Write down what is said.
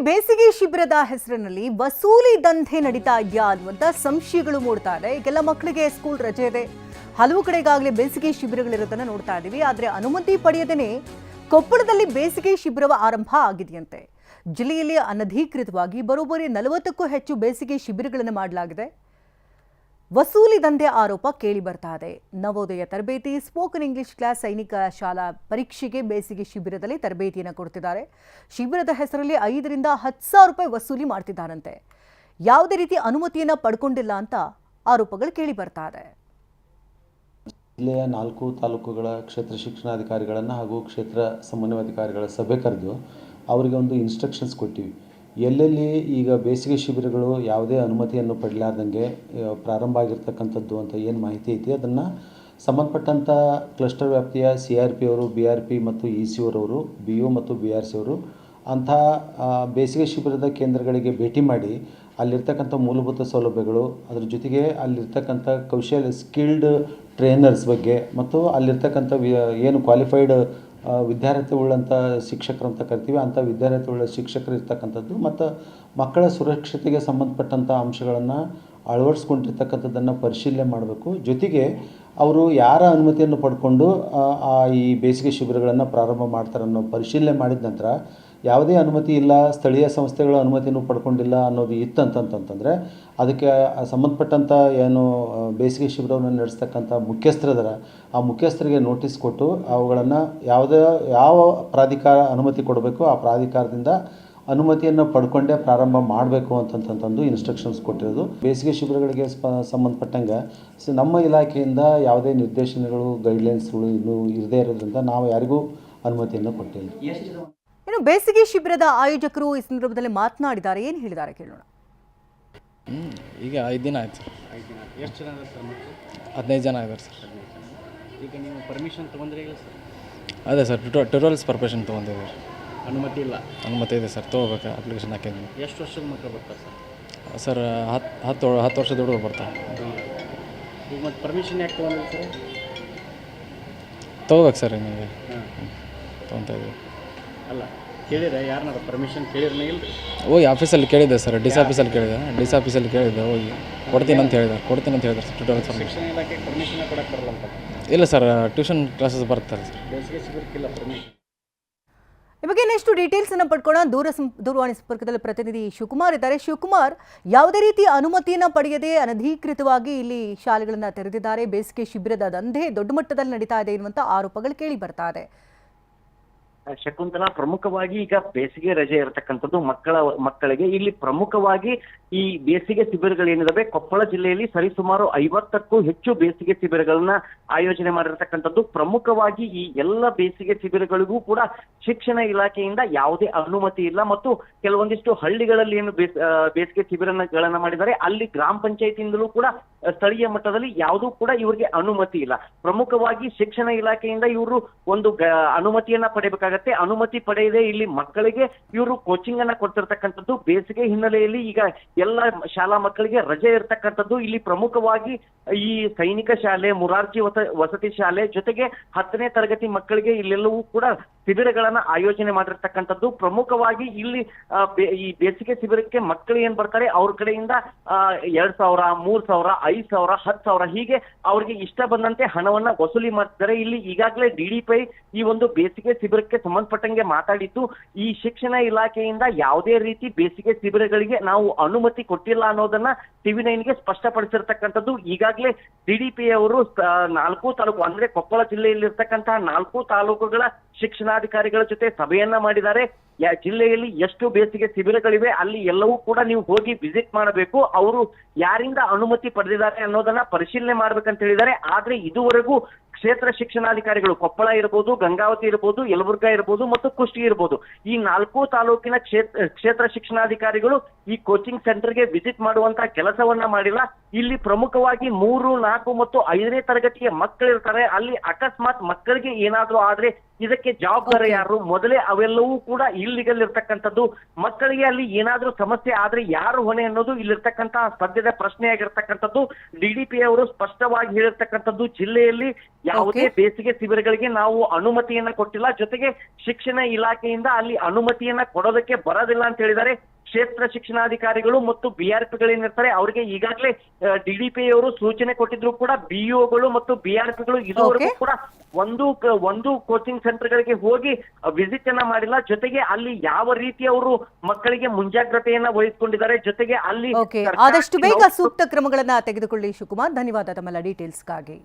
ಬೇಸಿಗೆ ಶಿಬಿರದ ಹೆಸರಿನಲ್ಲಿ ವಸೂಲಿ ದಂಧೆ ನಡೀತಾ ಇದೆಯಾ ಅನ್ನುವಂತ ಸಂಶಯಗಳು ಮೂಡ್ತಾ ಇದೆ. ಈಗೆಲ್ಲ ಮಕ್ಕಳಿಗೆ ಸ್ಕೂಲ್ ರಜೆ ಇದೆ, ಹಲವು ಕಡೆಗಾಗಲೇ ಬೇಸಿಗೆ ಶಿಬಿರಗಳಿರೋದನ್ನ ನೋಡ್ತಾ ಇದ್ದೀವಿ. ಆದರೆ ಅನುಮತಿ ಪಡೆಯದೇನೆ ಕೊಪ್ಪಳದಲ್ಲಿ ಬೇಸಿಗೆ ಶಿಬಿರ ಆರಂಭ ಆಗಿದೆಯಂತೆ. ಜಿಲ್ಲೆಯಲ್ಲಿ ಅನಧಿಕೃತವಾಗಿ ಬರೋಬ್ಬರಿ 40ಕ್ಕೂ ಹೆಚ್ಚು ಬೇಸಿಗೆ ಶಿಬಿರಗಳನ್ನು ಮಾಡಲಾಗಿದೆ. ವಸೂಲಿ ದಂಧೆ ಆರೋಪ ಕೇಳಿ ಬರ್ತಾ ಇದೆ. ನವೋದಯ ತರಬೇತಿ, ಸ್ಪೋಕನ್ ಇಂಗ್ಲಿಷ್ ಕ್ಲಾಸ್, ಸೈನಿಕ ಶಾಲಾ ಪರೀಕ್ಷೆಗೆ ಬೇಸಿಗೆ ಶಿಬಿರದಲ್ಲಿ ತರಬೇತಿಯನ್ನು ಕೊಡ್ತಿದ್ದಾರೆ. ಶಿಬಿರದ ಹೆಸರಲ್ಲಿ 5 ರಿಂದ 10,000 ರೂಪಾಯಿ ವಸೂಲಿ ಮಾಡ್ತಿದ್ದಾರಂತೆ. ಯಾವುದೇ ರೀತಿ ಅನುಮತಿಯನ್ನು ಪಡ್ಕೊಂಡಿಲ್ಲ ಅಂತ ಆರೋಪಗಳು ಕೇಳಿ ಬರ್ತಾ ಇದೆ. ಜಿಲ್ಲೆಯ 4 ತಾಲೂಕುಗಳ ಕ್ಷೇತ್ರ ಶಿಕ್ಷಣಾಧಿಕಾರಿಗಳನ್ನು ಹಾಗೂ ಕ್ಷೇತ್ರ ಸಮನ್ವಯಾಧಿಕಾರಿಗಳ ಸಭೆ ಕರೆದು ಅವರಿಗೆ ಒಂದು ಇನ್ಸ್ಟ್ರಕ್ಷನ್ಸ್ ಕೊಟ್ಟಿವಿ. ಎಲ್ಲೆಲ್ಲಿ ಈಗ ಬೇಸಿಗೆ ಶಿಬಿರಗಳು ಯಾವುದೇ ಅನುಮತಿಯನ್ನು ಪಡೆಯಲಾರ್ದಂಗೆ ಪ್ರಾರಂಭ ಆಗಿರ್ತಕ್ಕಂಥದ್ದು ಅಂತ ಏನು ಮಾಹಿತಿ ಐತಿ ಅದನ್ನು ಸಂಬಂಧಪಟ್ಟಂಥ ಕ್ಲಸ್ಟರ್ ವ್ಯಾಪ್ತಿಯ CRP ಅವರು, BRP ಮತ್ತು EC ಅವರವರು, BO ಮತ್ತು BRC ಅವರು ಅಂಥ ಬೇಸಿಗೆ ಶಿಬಿರದ ಕೇಂದ್ರಗಳಿಗೆ ಭೇಟಿ ಮಾಡಿ ಅಲ್ಲಿರ್ತಕ್ಕಂಥ ಮೂಲಭೂತ ಸೌಲಭ್ಯಗಳು, ಅದರ ಜೊತೆಗೆ ಅಲ್ಲಿರ್ತಕ್ಕಂಥ ಕೌಶಲ್ಯ ಸ್ಕಿಲ್ಡ್ ಟ್ರೈನರ್ಸ್ ಬಗ್ಗೆ ಮತ್ತು ಅಲ್ಲಿರ್ತಕ್ಕಂಥ ಏನು ಕ್ವಾಲಿಫೈಡ್ ವಿದ್ಯಾರ್ಥಿಗಳಂಥ ಶಿಕ್ಷಕರು ಅಂತ ಕರಿತೀವಿ, ಅಂಥ ವಿದ್ಯಾರ್ಥಿಗಳ ಶಿಕ್ಷಕರು ಇರ್ತಕ್ಕಂಥದ್ದು ಮತ್ತು ಮಕ್ಕಳ ಸುರಕ್ಷತೆಗೆ ಸಂಬಂಧಪಟ್ಟಂಥ ಅಂಶಗಳನ್ನು ಅಳವಡಿಸ್ಕೊಂಡಿರ್ತಕ್ಕಂಥದ್ದನ್ನು ಪರಿಶೀಲನೆ ಮಾಡಬೇಕು. ಜೊತೆಗೆ ಅವರು ಯಾರ ಅನುಮತಿಯನ್ನು ಪಡ್ಕೊಂಡು ಈ ಬೇಸಿಗೆ ಶಿಬಿರಗಳನ್ನು ಪ್ರಾರಂಭ ಮಾಡ್ತಾರೆ ಅನ್ನೋ ಪರಿಶೀಲನೆ ಮಾಡಿದ ನಂತರ ಯಾವುದೇ ಅನುಮತಿ ಇಲ್ಲ, ಸ್ಥಳೀಯ ಸಂಸ್ಥೆಗಳ ಅನುಮತಿನೂ ಪಡ್ಕೊಂಡಿಲ್ಲ ಅನ್ನೋದು ಇತ್ತಂತಂತಂದರೆ ಅದಕ್ಕೆ ಸಂಬಂಧಪಟ್ಟಂಥ ಏನು ಬೇಸಿಗೆ ಶಿಬಿರವನ್ನು ನಡೆಸ್ತಕ್ಕಂಥ ಮುಖ್ಯಸ್ಥರದರ ಆ ಮುಖ್ಯಸ್ಥರಿಗೆ ನೋಟಿಸ್ ಕೊಟ್ಟು ಅವುಗಳನ್ನು ಯಾವ ಪ್ರಾಧಿಕಾರ ಅನುಮತಿ ಕೊಡಬೇಕು ಆ ಪ್ರಾಧಿಕಾರದಿಂದ ಅನುಮತಿಯನ್ನು ಪಡ್ಕೊಂಡೇ ಪ್ರಾರಂಭ ಮಾಡಬೇಕು ಅಂತಂತಂದು ಇನ್ಸ್ಟ್ರಕ್ಷನ್ಸ್ ಕೊಟ್ಟಿರೋದು. ಬೇಸಿಗೆ ಶಿಬಿರಗಳಿಗೆ ಸಂಬಂಧಪಟ್ಟಂಗೆ ನಮ್ಮ ಇಲಾಖೆಯಿಂದ ಯಾವುದೇ ನಿರ್ದೇಶನಗಳು, ಗೈಡ್ಲೈನ್ಸ್ಗಳು ಇನ್ನೂ ಇರದೇ ಇರೋದ್ರಿಂದ ನಾವು ಯಾರಿಗೂ ಅನುಮತಿಯನ್ನು ಕೊಟ್ಟಿಲ್ಲ. ಇನ್ನು ಬೇಸಿಗೆ ಶಿಬಿರದ ಆಯೋಜಕರು ಈ ಸಂದರ್ಭದಲ್ಲಿ ಮಾತನಾಡಿದ್ದಾರೆ. ಏನು ಹೇಳಿದ್ದಾರೆ ಕೇಳೋಣ. ಈಗ 5 ದಿನ ಆಯ್ತು ಸರ್. 5 ದಿನ ಎಷ್ಟು ಜನ ಇದ್ದಾರೆ ಸರ್? ಮಕ್ಕಳು 15 ಜನ ಇದ್ದಾರೆ ಸರ್. ಈಗ ನೀವು ಪರ್ಮಿಷನ್ ತೊಗೊಂಡ್ರೆ ಇಲ್ಲ ಸರ್? ಅದೇ ಸರ್, ಟ್ಯುಟೋರಿಯಲ್ಸ್ ಪರ್ಮಿಷನ್ ತೊಗೊಂಡಿದ್ದೀವಿ. ಅನುಮತಿ ಇಲ್ಲ? ಅನುಮತಿ ಇದೆ ಸರ್, ತೊಗೋಬೇಕು. ಅಪ್ಲಿಕೇಶನ್ ಹಾಕಿದ್ದೀನಿ. ಎಷ್ಟು ವರ್ಷದ ಮಕ್ಕಳು ಬರ್ತಾರೆ ಸರ್? ಸರ್ 10 ವರ್ಷದ ಹುಡುಗರು ಬರ್ತಾರೆ. ಈಗ ಮತ್ತು ಪರ್ಮಿಷನ್ ಯಾಕೆ ತೊಗೊಂಡಿಲ್ಲ ಸರ್? ತೊಗೋಬೇಕು ಸರ್, ನಿಮಗೆ ತೊಗೊತಾ ಇದ್ದೀವಿ. ಅಲ್ಲ ಕೇಳಿದ್ರೆ ಯಾರನ್ನಾರು ಪರ್ಮಿಷನ್ ಕೇಳಿದ್ರೆ ಇಲ್ಲ? ಹೋಗಿ ಆಫೀಸಲ್ಲಿ ಕೇಳಿದ್ದೆ ಸರ್, ಡಿಸ್ ಆಫೀಸಲ್ಲಿ ಕೇಳಿದ್ದೆ. ಹೋಗಿ ಕೊಡ್ತೀನಿ ಅಂತ ಹೇಳಿದ್ದಾರೆ ಸರ್. ಟ್ಯುಟೋರಿಯಲ್ಸ್ ಶಿಕ್ಷಣ ಇಲಾಖೆಗೆ ಪರ್ಮಿಷನ್ ಕೊಡಕ್ಕೆ ಬರಲ್ಲ ಅಂತ? ಇಲ್ಲ ಸರ್, ಟ್ಯೂಷನ್ ಕ್ಲಾಸಸ್ ಬರ್ತಾರೆ ಸರ್. ಬೇಸಿಗೆ ಶಿಬಿರಕ್ಕಿಲ್ಲ ಪರ್ಮಿಷನ್. ಈ ಬಗ್ಗೆ ಇನ್ನಷ್ಟು ಡೀಟೇಲ್ಸ್ ಅನ್ನು ಪಡ್ಕೊಳ್ಳೋಣ. ದೂರವಾಣಿ ಸಂಪರ್ಕದಲ್ಲಿ ಪ್ರತಿನಿಧಿ ಶಿವಕುಮಾರ್ ಇದ್ದಾರೆ. ಶಿವಕುಮಾರ್, ಯಾವುದೇ ರೀತಿ ಅನುಮತಿಯನ್ನು ಪಡೆಯದೆ ಅನಧಿಕೃತವಾಗಿ ಇಲ್ಲಿ ಶಾಲೆಗಳನ್ನು ತೆರೆದಿದ್ದಾರೆ. ಬೇಸಿಗೆ ಶಿಬಿರದ ದಂಧೆ ದೊಡ್ಡ ಮಟ್ಟದಲ್ಲಿ ನಡೀತಾ ಇದೆ ಎನ್ನುವಂಥ ಆರೋಪಗಳು ಕೇಳಿ ಬರ್ತಾ ಇದೆ. ಶಕುಂತಲಾ, ಪ್ರಮುಖವಾಗಿ ಈಗ ಬೇಸಿಗೆ ರಜೆ ಇರತಕ್ಕಂಥದ್ದು ಮಕ್ಕಳಿಗೆ ಇಲ್ಲಿ ಪ್ರಮುಖವಾಗಿ ಈ ಬೇಸಿಗೆ ಶಿಬಿರಗಳೇನಿದಾವೆ ಕೊಪ್ಪಳ ಜಿಲ್ಲೆಯಲ್ಲಿ ಸರಿಸುಮಾರು 50ಕ್ಕೂ ಹೆಚ್ಚು ಬೇಸಿಗೆ ಶಿಬಿರಗಳನ್ನ ಆಯೋಜನೆ ಮಾಡಿರ್ತಕ್ಕಂಥದ್ದು. ಪ್ರಮುಖವಾಗಿ ಈ ಎಲ್ಲ ಬೇಸಿಗೆ ಶಿಬಿರಗಳಿಗೂ ಕೂಡ ಶಿಕ್ಷಣ ಇಲಾಖೆಯಿಂದ ಯಾವುದೇ ಅನುಮತಿ ಇಲ್ಲ ಮತ್ತು ಕೆಲವೊಂದಿಷ್ಟು ಹಳ್ಳಿಗಳಲ್ಲಿ ಏನು ಬೇಸಿಗೆ ಶಿಬಿರಗಳನ್ನ ಮಾಡಿದ್ದಾರೆ ಅಲ್ಲಿ ಗ್ರಾಮ ಪಂಚಾಯತಿಯಿಂದಲೂ ಕೂಡ ಸ್ಥಳೀಯ ಮಟ್ಟದಲ್ಲಿ ಯಾವುದೂ ಕೂಡ ಇವರಿಗೆ ಅನುಮತಿ ಇಲ್ಲ. ಪ್ರಮುಖವಾಗಿ ಶಿಕ್ಷಣ ಇಲಾಖೆಯಿಂದ ಇವರು ಒಂದು ಅನುಮತಿಯನ್ನ ಪಡೆಯಬೇಕಾಗತ್ತೆ. ಅನುಮತಿ ಪಡೆಯದೆ ಇಲ್ಲಿ ಮಕ್ಕಳಿಗೆ ಇವರು ಕೋಚಿಂಗ್ ಅನ್ನ ಕೊಡ್ತಿರ್ತಕ್ಕಂಥದ್ದು. ಬೇಸಿಗೆ ಹಿನ್ನೆಲೆಯಲ್ಲಿ ಈಗ ಎಲ್ಲ ಶಾಲಾ ಮಕ್ಕಳಿಗೆ ರಜೆ ಇರ್ತಕ್ಕಂಥದ್ದು. ಇಲ್ಲಿ ಪ್ರಮುಖವಾಗಿ ಈ ಸೈನಿಕ ಶಾಲೆ, ಮುರಾರ್ಜಿ ವಸತಿ ಶಾಲೆ ಜೊತೆಗೆ 10ನೇ ತರಗತಿ ಮಕ್ಕಳಿಗೆ ಇಲ್ಲೆಲ್ಲವೂ ಕೂಡ ಶಿಬಿರಗಳನ್ನ ಆಯೋಜನೆ ಮಾಡಿರ್ತಕ್ಕಂಥದ್ದು. ಪ್ರಮುಖವಾಗಿ ಇಲ್ಲಿ ಈ ಬೇಸಿಗೆ ಶಿಬಿರಕ್ಕೆ ಮಕ್ಕಳು ಏನ್ ಬರ್ತಾರೆ ಅವ್ರ ಕಡೆಯಿಂದ 2,000, 3,000, 5,000, 10,000 ಹೀಗೆ ಅವ್ರಿಗೆ ಇಷ್ಟ ಬಂದಂತೆ ಹಣವನ್ನ ವಸೂಲಿ ಮಾಡ್ತಿದ್ದಾರೆ. ಇಲ್ಲಿ ಈಗಾಗಲೇ DDPI ಈ ಒಂದು ಬೇಸಿಗೆ ಶಿಬಿರಕ್ಕೆ ಸಂಬಂಧಪಟ್ಟಂಗೆ ಮಾತಾಡಿದ್ದು, ಈ ಶಿಕ್ಷಣ ಇಲಾಖೆಯಿಂದ ಯಾವುದೇ ರೀತಿ ಬೇಸಿಗೆ ಶಿಬಿರಗಳಿಗೆ ನಾವು ಅನುಮತಿ ಕೊಟ್ಟಿಲ್ಲ ಅನ್ನೋದನ್ನ TV9ಗೆ ಸ್ಪಷ್ಟಪಡಿಸಿರ್ತಕ್ಕಂಥದ್ದು. ಈಗಾಗಲೇ DDPI ಅವರು 4 ತಾಲೂಕು ಅಂದ್ರೆ ಕೊಪ್ಪಳ ಜಿಲ್ಲೆಯಲ್ಲಿರ್ತಕ್ಕಂತಹ 4 ತಾಲೂಕುಗಳ ಶಿಕ್ಷಣಾಧಿಕಾರಿಗಳ ಜೊತೆ ಸಭೆಯನ್ನ ಮಾಡಿದ್ದಾರೆ. ಜಿಲ್ಲೆಯಲ್ಲಿ ಎಷ್ಟು ಬೇಸಿಗೆ ಶಿಬಿರಗಳಿವೆ ಅಲ್ಲಿ ಎಲ್ಲವೂ ಕೂಡ ನೀವು ಹೋಗಿ ವಿಸಿಟ್ ಮಾಡಬೇಕು, ಅವರು ಯಾರಿಂದ ಅನುಮತಿ ಪಡೆದಿದ್ದಾರೆ ಅನ್ನೋದನ್ನ ಪರಿಶೀಲನೆ ಮಾಡ್ಬೇಕಂತ ಹೇಳಿದ್ದಾರೆ. ಆದ್ರೆ ಇದುವರೆಗೂ ಕ್ಷೇತ್ರ ಶಿಕ್ಷಣಾಧಿಕಾರಿಗಳು ಕೊಪ್ಪಳ ಇರಬಹುದು, ಗಂಗಾವತಿ ಇರಬಹುದು, ಯಲಬುರ್ಗಾ ಇರಬಹುದು ಮತ್ತು ಕುಷ್ಟಗಿ ಇರಬಹುದು, ಈ 4 ತಾಲೂಕಿನ ಕ್ಷೇತ್ರ ಶಿಕ್ಷಣಾಧಿಕಾರಿಗಳು ಈ ಕೋಚಿಂಗ್ ಸೆಂಟರ್ಗೆ ವಿಸಿಟ್ ಮಾಡುವಂತಹ ಕೆಲಸವನ್ನ ಮಾಡಿಲ್ಲ. ಇಲ್ಲಿ ಪ್ರಮುಖವಾಗಿ 3, 4 ಮತ್ತು 5ನೇ ತರಗತಿಯ ಮಕ್ಕಳಿರ್ತಾರೆ. ಅಲ್ಲಿ ಅಕಸ್ಮಾತ್ ಮಕ್ಕಳಿಗೆ ಏನಾದ್ರೂ ಆದ್ರೆ ಇದಕ್ಕೆ ಅದಕ್ಕೆ ಜವಾಬ್ದಾರಿ ಯಾರು? ಮೊದಲೇ ಅವೆಲ್ಲವೂ ಕೂಡ ಇಲ್ಲಿಗಲ್ ಇರ್ತಕ್ಕಂಥದ್ದು. ಮಕ್ಕಳಿಗೆ ಅಲ್ಲಿ ಏನಾದ್ರೂ ಸಮಸ್ಯೆ ಆದ್ರೆ ಯಾರು ಹೊಣೆ ಅನ್ನೋದು ಇಲ್ಲಿರ್ತಕ್ಕಂತ ಸದ್ಯದ ಪ್ರಶ್ನೆ ಆಗಿರ್ತಕ್ಕಂಥದ್ದು. DDP ಅವರು ಸ್ಪಷ್ಟವಾಗಿ ಹೇಳಿರ್ತಕ್ಕಂಥದ್ದು, ಜಿಲ್ಲೆಯಲ್ಲಿ ಯಾವುದೇ ಬೇಸಿಗೆ ಶಿಬಿರಗಳಿಗೆ ನಾವು ಅನುಮತಿಯನ್ನ ಕೊಟ್ಟಿಲ್ಲ, ಜೊತೆಗೆ ಶಿಕ್ಷಣ ಇಲಾಖೆಯಿಂದ ಅಲ್ಲಿ ಅನುಮತಿಯನ್ನ ಕೊಡೋದಕ್ಕೆ ಬರೋದಿಲ್ಲ ಅಂತ ಹೇಳಿದ್ದಾರೆ. ಕ್ಷೇತ್ರ ಶಿಕ್ಷಣಾಧಿಕಾರಿಗಳು ಮತ್ತು BRPಗಳೇನಿರ್ತಾರೆ ಅವರಿಗೆ ಈಗಾಗಲೇ DDP ಅವರು ಸೂಚನೆ ಕೊಟ್ಟಿದ್ರು ಕೂಡ BEOಗಳು ಮತ್ತು BRPಗಳು ಇದುವರೆಗೂ ಕೂಡ ಒಂದು ಕೋಚಿಂಗ್ ಸೆಂಟರ್ಗಳಿಗೆ ಹೋಗಿ ವಿಸಿಟ್ ಅನ್ನ ಮಾಡಿಲ್ಲ. ಜೊತೆಗೆ ಅಲ್ಲಿ ಯಾವ ರೀತಿ ಅವರು ಮಕ್ಕಳಿಗೆ ಮುಂಜಾಗ್ರತೆಯನ್ನ ವಹಿಸಿಕೊಂಡಿದ್ದಾರೆ, ಜೊತೆಗೆ ಅಲ್ಲಿ ಆದಷ್ಟು ಬೇಗ ಸೂಕ್ತ ಕ್ರಮಗಳನ್ನ ತೆಗೆದುಕೊಳ್ಳಿ ಶಿವಕುಮಾರ್. ಧನ್ಯವಾದ ತಮ್ಮೆಲ್ಲ ಡೀಟೇಲ್ಸ್ಗಾಗಿ.